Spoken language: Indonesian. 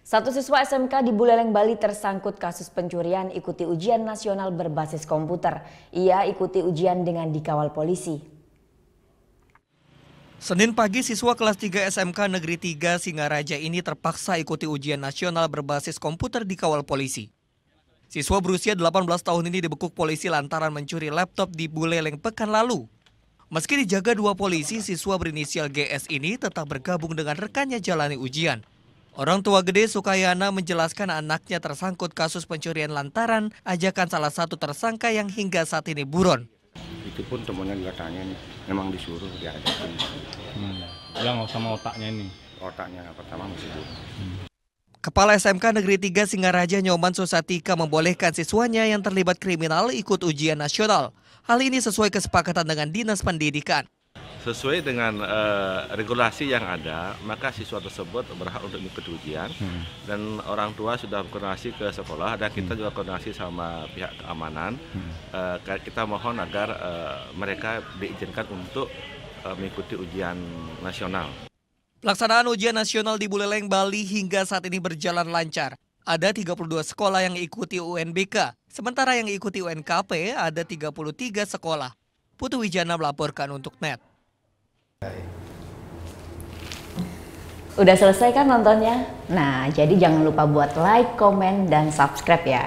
Satu siswa SMK di Buleleng, Bali tersangkut kasus pencurian ikuti ujian nasional berbasis komputer. Ia ikuti ujian dengan dikawal polisi. Senin pagi, siswa kelas 3 SMK Negeri 3 Singaraja ini terpaksa ikuti ujian nasional berbasis komputer dikawal polisi. Siswa berusia 18 tahun ini dibekuk polisi lantaran mencuri laptop di Buleleng pekan lalu. Meski dijaga dua polisi, siswa berinisial GS ini tetap bergabung dengan rekannya jalani ujian. Orang tua Gede Sukayana menjelaskan anaknya tersangkut kasus pencurian lantaran ajakan salah satu tersangka yang hingga saat ini buron. Itu pun temennya juga tanya nih, memang disuruh diajakin. Bilang nggak sama otaknya ini. Otaknya pertama masih buron. Kepala SMK Negeri 3 Singaraja Nyoman Susatika membolehkan siswanya yang terlibat kriminal ikut ujian nasional. Hal ini sesuai kesepakatan dengan Dinas Pendidikan. Sesuai dengan regulasi yang ada, maka siswa tersebut berhak untuk mengikuti ujian dan orang tua sudah koordinasi ke sekolah dan kita juga koordinasi sama pihak keamanan. Kita mohon agar mereka diizinkan untuk mengikuti ujian nasional. Pelaksanaan ujian nasional di Buleleng, Bali hingga saat ini berjalan lancar. Ada 32 sekolah yang ikuti UNBK, sementara yang ikuti UNKP ada 33 sekolah. Putu Wijana melaporkan untuk NET. Udah selesai kan nontonnya? Nah, jadi jangan lupa buat like, komen, dan subscribe ya.